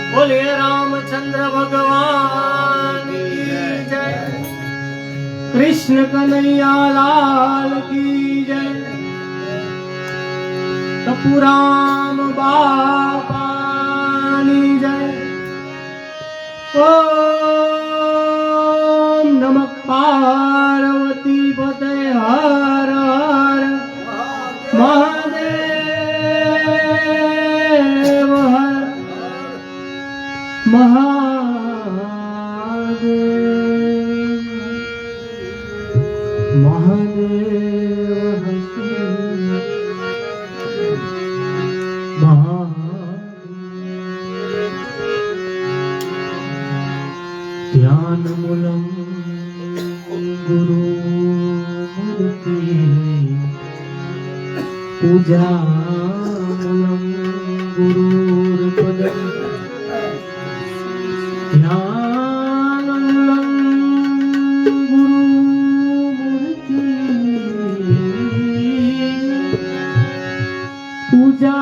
बोले रामचंद्र भगवान की जय, कृष्ण कन्हैया लाल की जय, कपूराम बापानी जय। ओम नमः पार्वती पते हर हर महादेव हर महादेव महादेव ध्यान मूलम गुरु मूर्ति पूजा मूलम गुरुर्पद ध्यान मूलम गुरु मूर्ति पूजा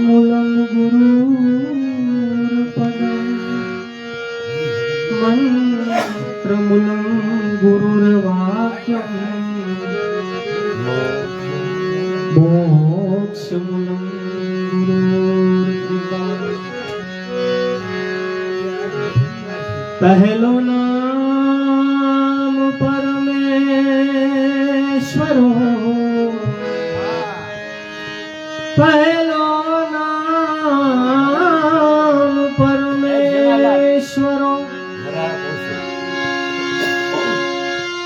मूलम गुरुर्पद मंत्रमूलं गुरुर्वाक्यं मोक्षमूलं गुरुर्कृपा। पहलो नाम परमेश्वरो, पहलो नाम परमेश्वरो,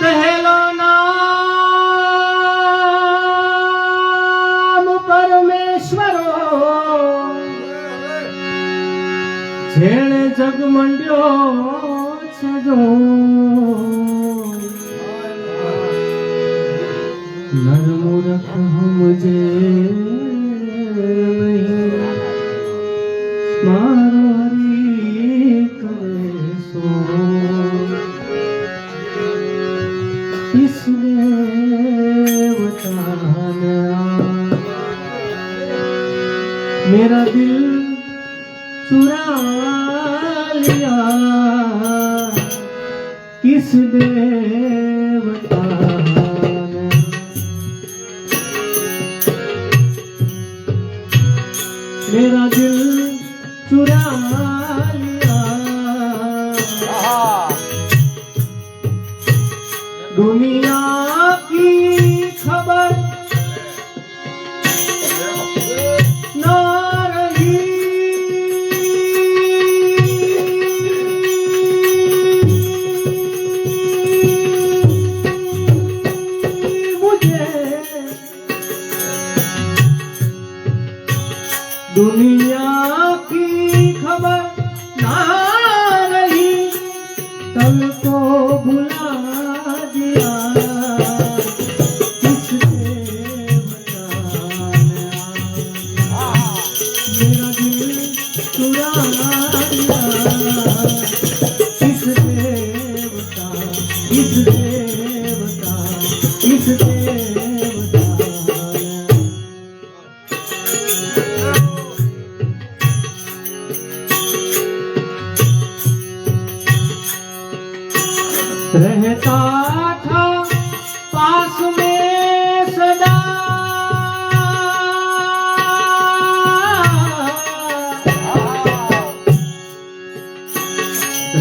पहलो नाम परमेश्वरो, जेणे जग मंड्यो छजो, नर मूर्ख हमजे नहीं, मारो हरि करे सो। इस देवता ने मेरा दिल चुरा लिया, किस देवता ने मेरा दिल चुरा लिया। दुनिया की खबर ना रही, मुझे दुनिया की खबर ना रही, कल को भुला दिया, किस देवता ने मेरा दिल चुरा लिया, किस देवता, किस देवता, किस देवता रहता था पास में सदा,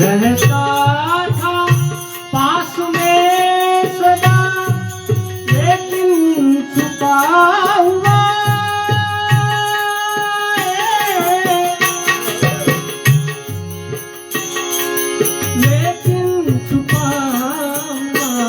रहता था पास में सदा, लेकिन छुपा हुआ लेकिन छुपा हुआ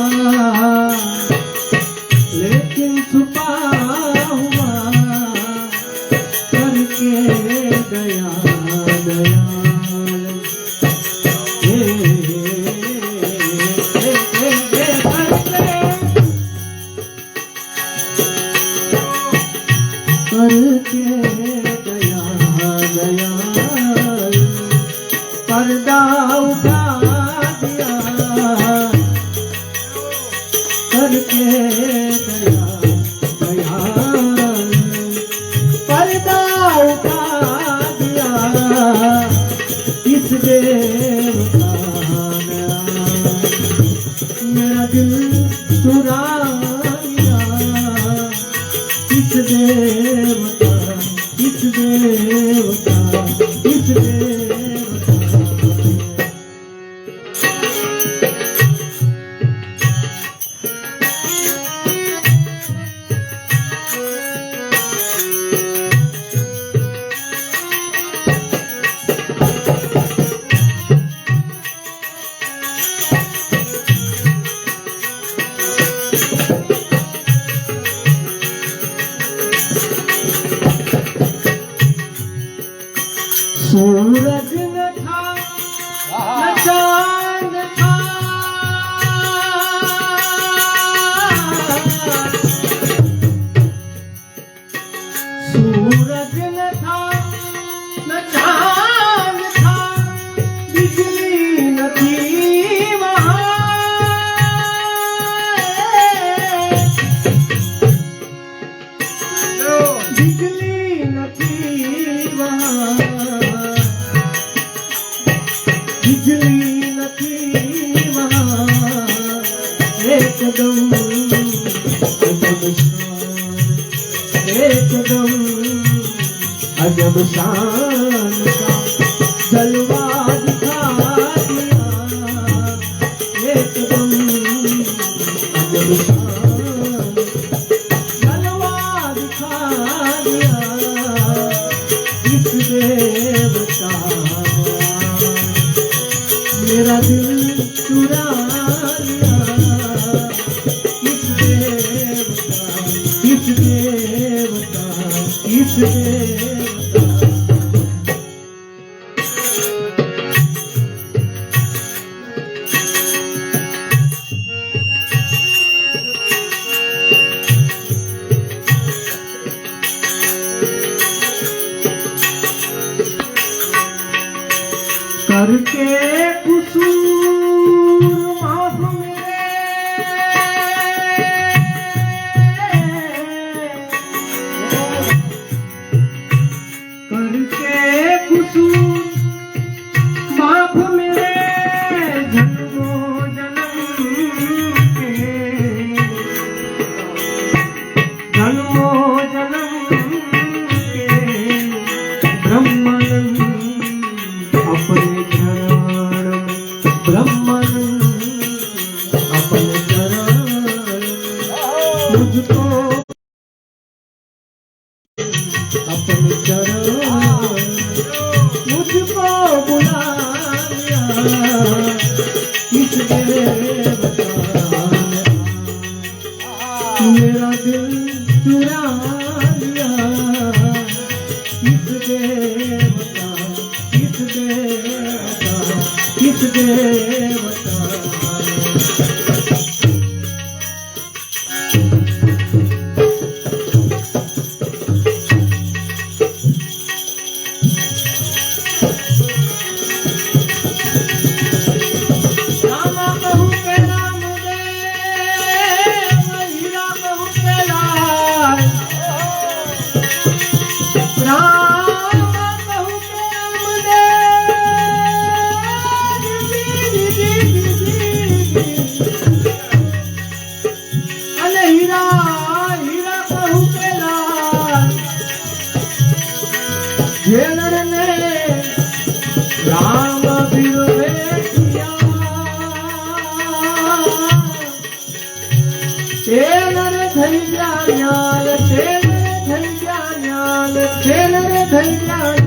करके दया दयाल पर्दा उठा दिया इस देवता ने मेरा दिल चुरा लिया इस देवता इस देवता इस देवता सूरज न था न चांद था सूरज न था न चांद था बिजली न थी वहाँ बिजली न थी वहाँ बिजली नथी वहाँ एकदम एकदम अजब शान का जलवा दिखा दिया एकदम अजब शान जलवा दिखा दिया इस देवता मेरा दिल चुरा लिया इस देवता इस देवता इस देवता करके कुसूर माफ मेरे करके कुसूर माफ मेरे जन्मों जन्म के जन्मों जन्म के ब्रह्मानंद अपने चरण ब्रह्मानंद अपने चरण मुझको अपने चरण मुझको बुला लिया इस देवता ने मेरा दिल चुरा लिया इस देवता इस देवता इस देवता रामा कहूँ के राम दे हीरा कहूँ के लाल रामा कहूँ के राम दे अने हीरा हीरा कहूँ के लाल जेनर ने राम बिरवे किया तेनर धैर्य न्याल तेनर धैर्य न्याल तेनर धैर्य न्याल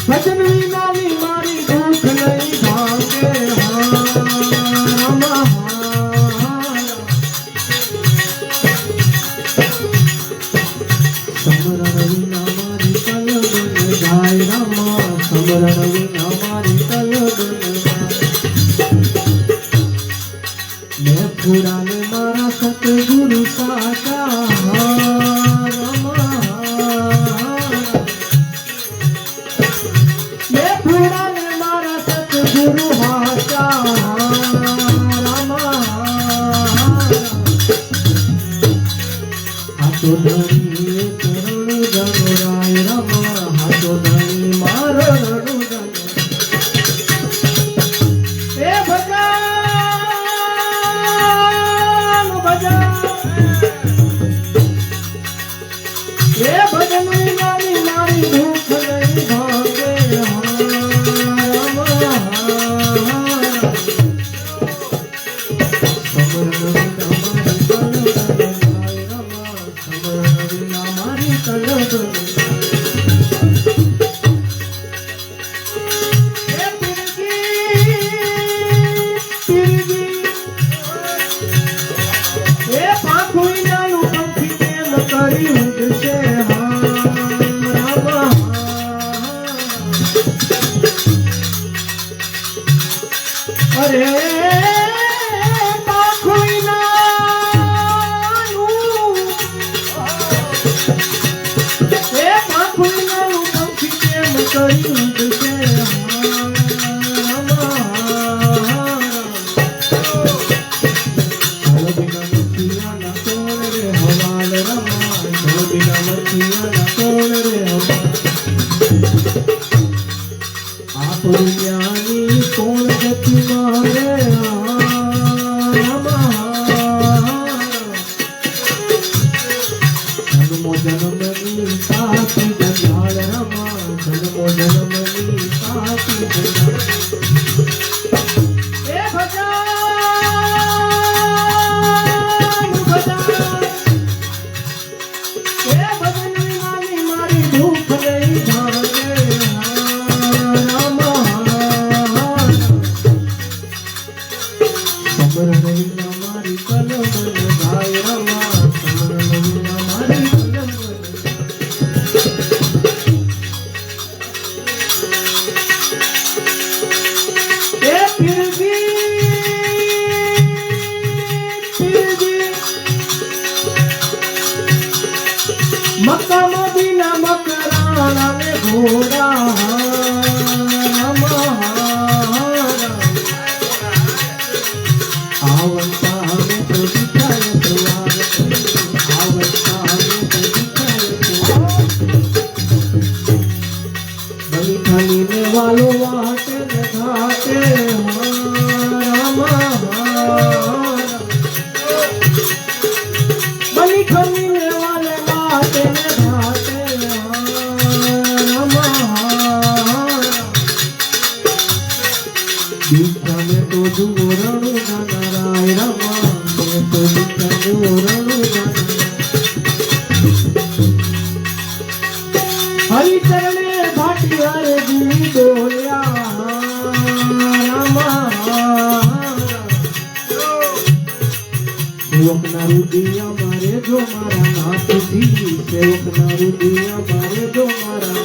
भजन विना मारी भूख नहीं भागे એ ભજન વિનાની મારી ભૂખ નહીં ભાગે રામ મારી કલબ અરે કોણ ગતિ મારે જન્મો જન્મની સાથી જંજાળ રમા જન્મો જન્મની સાથી જંજાળ એ ભજન વિનાની મારી ભૂખ નહીં ભાગે સમરણ વિના મારી કલમ ગાય રમા સમરણ વિના મારી કલમ એ પીરજી મક્કા મદીના મકરાણા ને ઘોડા આવતા હમે તો દિખાય દ્વાર આવતા હમે તો દિખાય દ્વાર બલી ખાલી ને વાલો વાટે ને ઘાટે રામ બલી ખાલી ને વાલે વાટે ને ઘાટે રામ દીખાને તો જુઓ રણુ નારાય રમા મેં તો દીખા જુઓ રણુ હરિ ચરણે ભાટી હરે જી બોલ્યા રામા સેવકના રુદિયા મારે જો મારા નાથજી સેવકના રુદિયા મારે જો મારા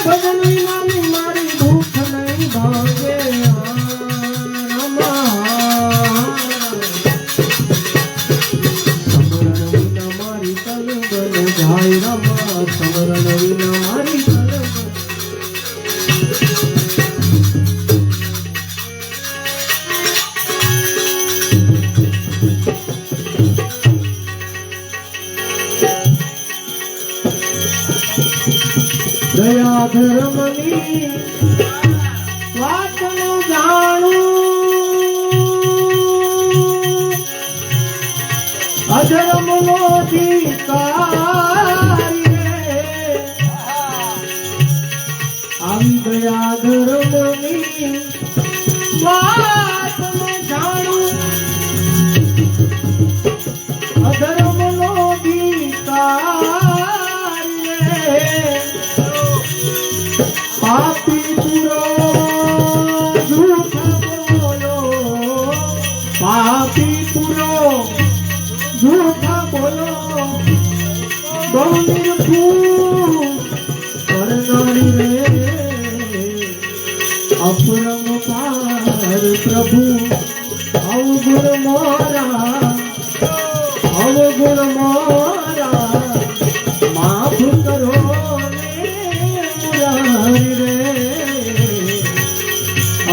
ભજન વિનાની મારી ભૂખ નહીં ભાગે સમરણ વિના મારી કલમ જાય રમા સમરણ વિના મારી કલમ દયા ધર્મની વાતનું જાણું અધર્મનો ધિક્કારી આવી દયા ધર્મની વાતનું જાણું અધર્મનો ધિક્કારી પાપી પૂરો જૂઠ બોલો પાપી પૂરો જૂઠ બોલો બહુ નિર્ભૂ કરનારી રે અપરમ પાર પ્રભુ અવગુણ મોરા માફ કરો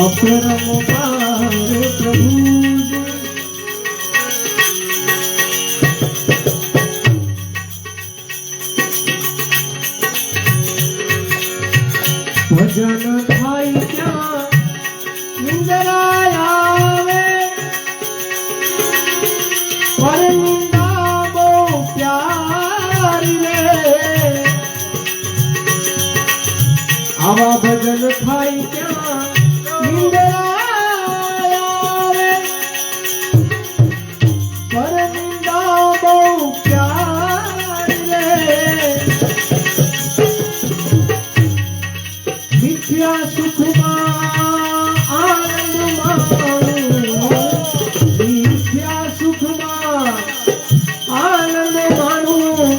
અપરમ પાર પ્રભુ ભજન થાય ત્યાં નિંદ નિંદરા આવે પર નિંદા બહુ પ્યારી રે આવા ભજન થાય ક્યાં નિંદરા આવે પર નિંદા બહુ પ્યારી રે મિથ્યા સુખમાં આનંદ માણું મિથ્યા સુખમાં આનંદ માણું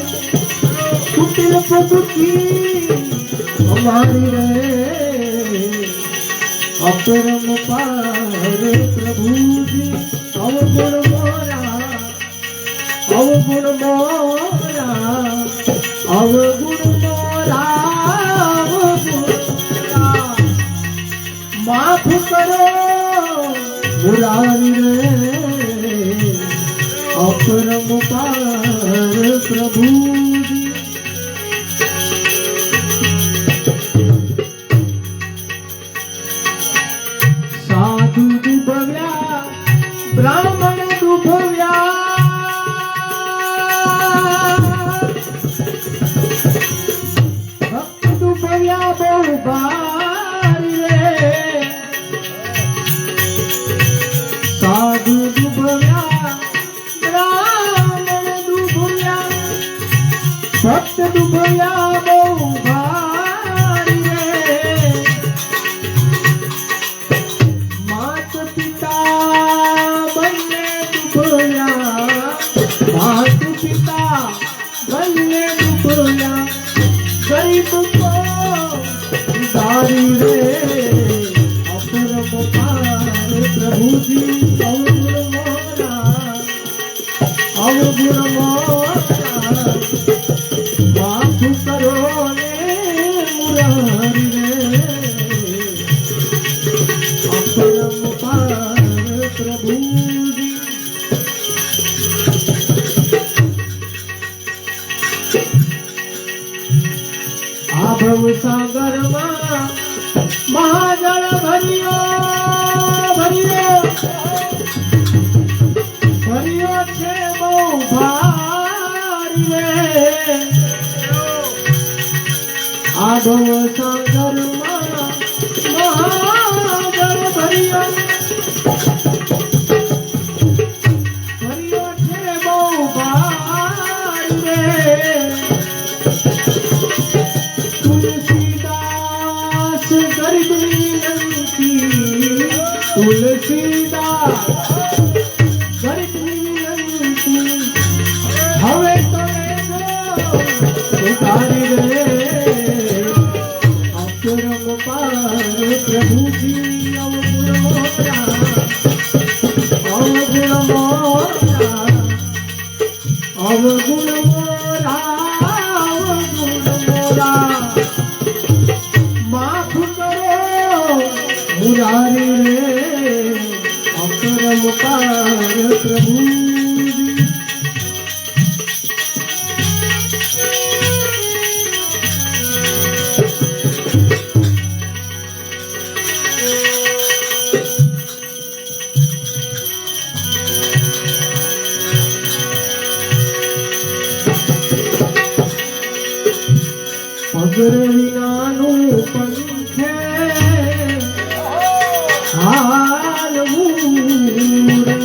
કુટિલ પ્રકૃતિ અમારી રે અપરમ પાર પ્રભુજી અવગુણ મોરા અવગુણ મોરા અવગુણ મોરા માફ કરો મુરારી રે અપરમ પાર પ્રભુજી સાધુ દુભવ્યા બ્રાહ્મણ દુભવ્યા ભક્ત દુભવ્યા બહુ ભારી રે સાધુ દુભવ્યા બ્રાહ્મણ દુભવ્યા ભક્ત દુભવ્યા બહુ ભારી રે માત પિતા બંને દુભવ્યા માત પિતા બંને દુભવ્યા ગરીબ કો દારી રે અપરમ પાર પ્રભુજી અવગુણ મોરા અવગુણ મોરા માફ કરો ને મુરારી રે અપરમ પાર પ્રભુજી આ ભવ સાગરમાં મહાજળ ભર્યો ભર્યો ભર્યો છે બહુ ભારી રે આ ભવ સાગરમાં મહાજળ ભર્યો ભર્યો છે બહુ ભારી રે તુલસીદાસ ગરીબ વિનંતી તુલસીદાસ ગરીબ વિનંતી હવે તો ઉતારી રે અપરમ પાર પ્રભુજી અવગુણ મોરા અવગુણ મોરા અવગુણ મોરા અવગુણ મોરા માફ કરો મુરારી રે અપરમ પાર પ્રભુજી પગર વિનાનું પંથે હાલવું રે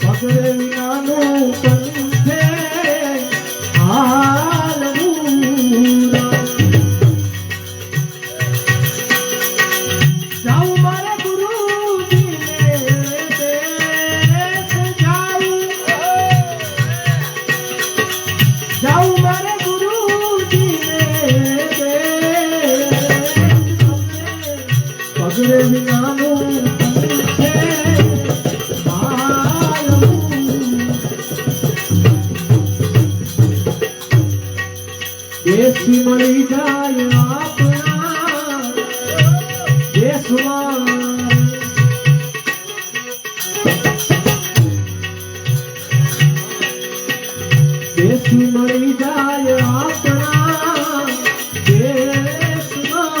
પગર વિનાનું પંથે હાલવું રે જાઉં મારા ગુરુજીને દેશ જાઉં જાઉં મારા ગુરુજીને પગરે વિનાનું પંથે હાલવું દેશી મળી જાય આપણા દેશમાં દેશી મળી જાય આપણા દેશમાં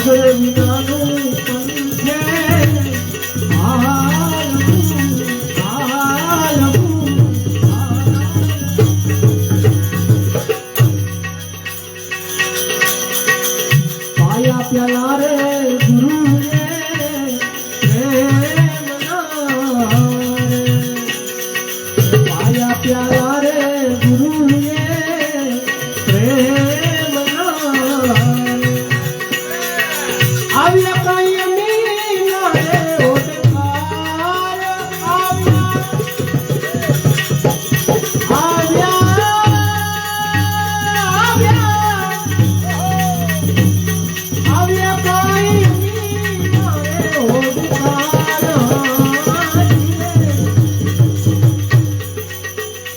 પગર વિનાનું પંથે પાયા પ્યાલા રે ગુરુએ પાયા પ્યાલા રે ગુરુએ પ્રેમ આવ્યા કાયમી ના રે ઓડકાર આવ્યા કાયમી ના રે ઓડકાર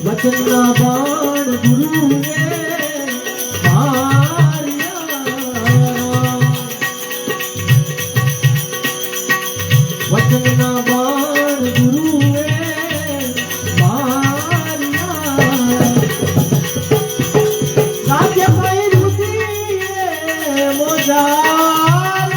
વચનના બાણ ગુરુએ વચનના બાણ ગુરુએ માર્યા રાજ્ય પૈરુતિએ મોજાર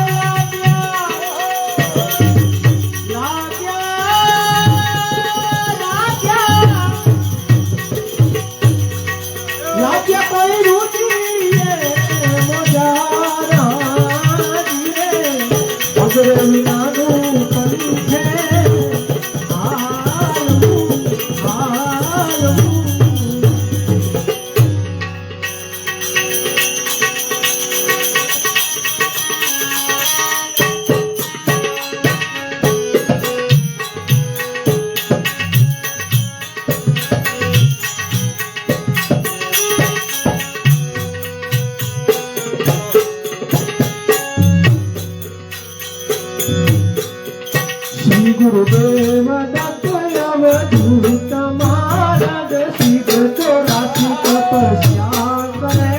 રાજ્ય પૈરુતિએ મોજાર પગર વિનાનું પંથે શ્રી ગુરુદેવ દત્ત અવધૂત માર્ગ સિદ્ધ 84 તપસ્યા કરે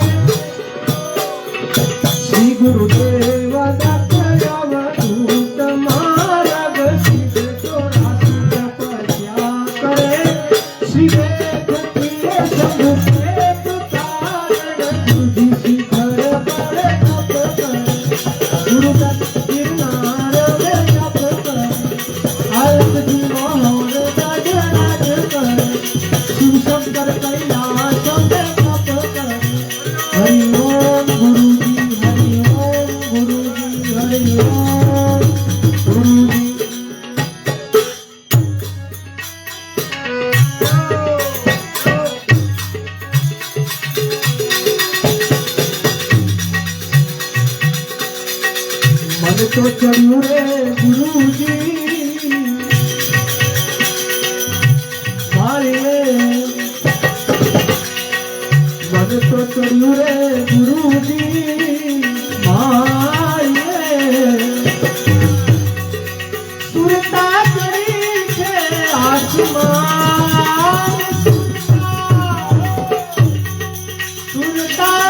શ્રી ગુરુદેવ દત્ત અવધૂત માર્ગ સિદ્ધ 84 તપસ્યા કરે શ્રી વેદતીય શંભુ પ્રેત કારણ બુદ્ધિ શિખર પર તપ કરે ગુરુ દત્ત ગિરનાર મે તપ કરે અલગજી મોહન રાજ કરે શિવ શંકર કૈલાસ મે તપ કરે હરિ ઓમ ગુરુજી હરિ ઓમ ગુરુજી હરિ ઓમ ગુરુજી મન તો ચડ્યું રે ગુરુજી મારે મન તો ચડ્યું રે ગુરુજી મારે સુરતા કરી છે આસમાન સુરતા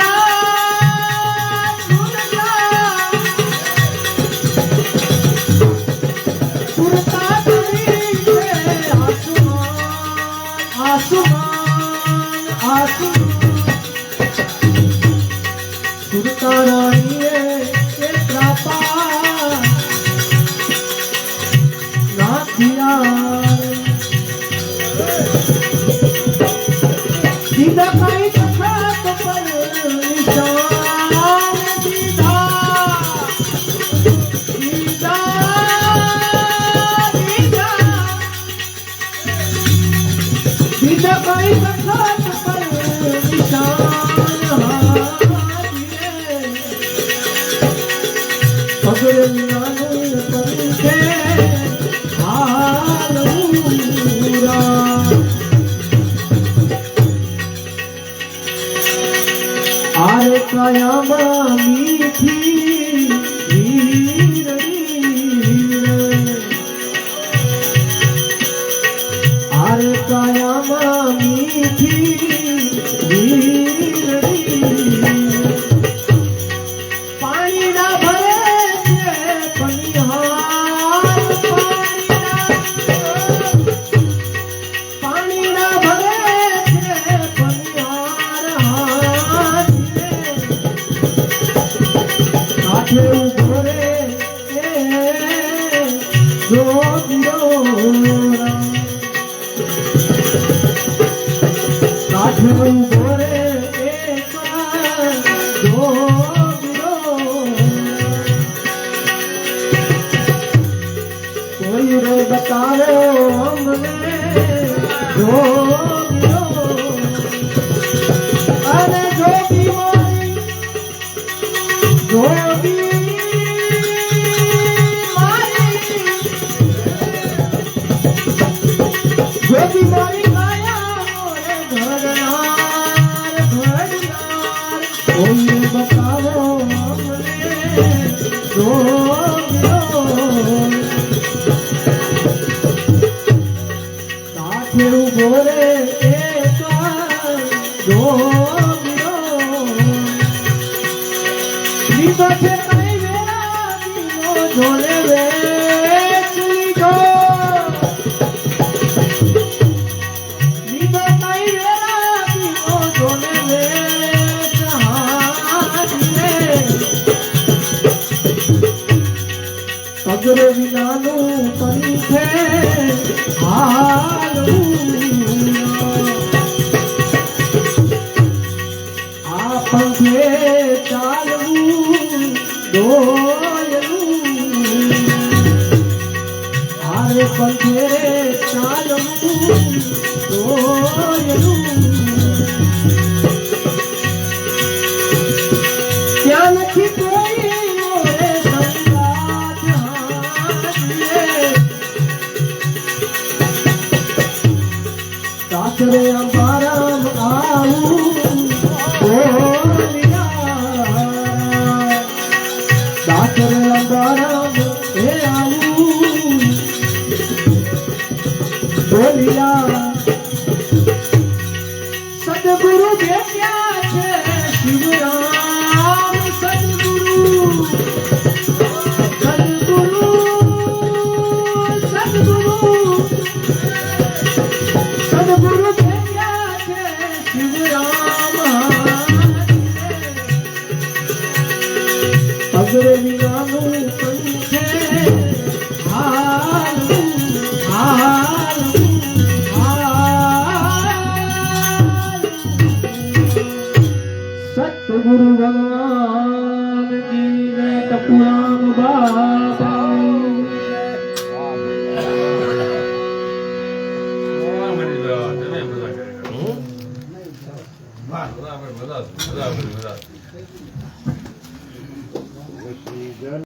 સુરતારાણીએ કેટલા પાર નાખ્યા દીધા કઈ તખત પર નિશાન દીધા દીધા કઈ તખત પર નિશાન પગર વિનાનું પંથે હાલૂરા આરે કાયામાં મીઠી હીર આરે કાયામાં મીઠી હીર પાણીના ભરે છે પનિહાર પાણીના ભરે છે પનિહાર કાઠે ઉભો કાઠે ઉભો રે એક જોગીરો, કોઈ રે બતાવો અમને જોગીરો, અરે જોગી મારી જોગી જોગી મારી માયા મોરે ઘરનાર ઘરનાર, કોઈ બતાવો અમને જોગીરો, કાઠે ઉભો રે એક જોગીરો, લીધો છે કઈ વેરા દીનો ઝોલે વેચ લીધો, લીધો કઈ વેરા દીનો ઝોલે વેચ હાથીને, પગરે વિનાનું પંથે હાલવું, આ પંથે ચાલવું ડોયલું, આરે પંથે ચાલવું ડોયલું, ત્યાં નથી કોઈ મોરે સંગાથ હાથીએ, સાસરે અંબારામ આવું બોલિયા, સાસરે અંબારામ એ આવું બોલિયા, સદગુરુ બેઠ્યા છે શિવરામ, સદગુરુ સદગુરુ સદગુરુ સદગુરુ બેઠ્યા છે શિવરામ, પગરે વિનાનું પંથે હાલવું હાલવું હાલવું, સતગુરુ ભગવાન કી જય, ટપુરામ બાપા બધા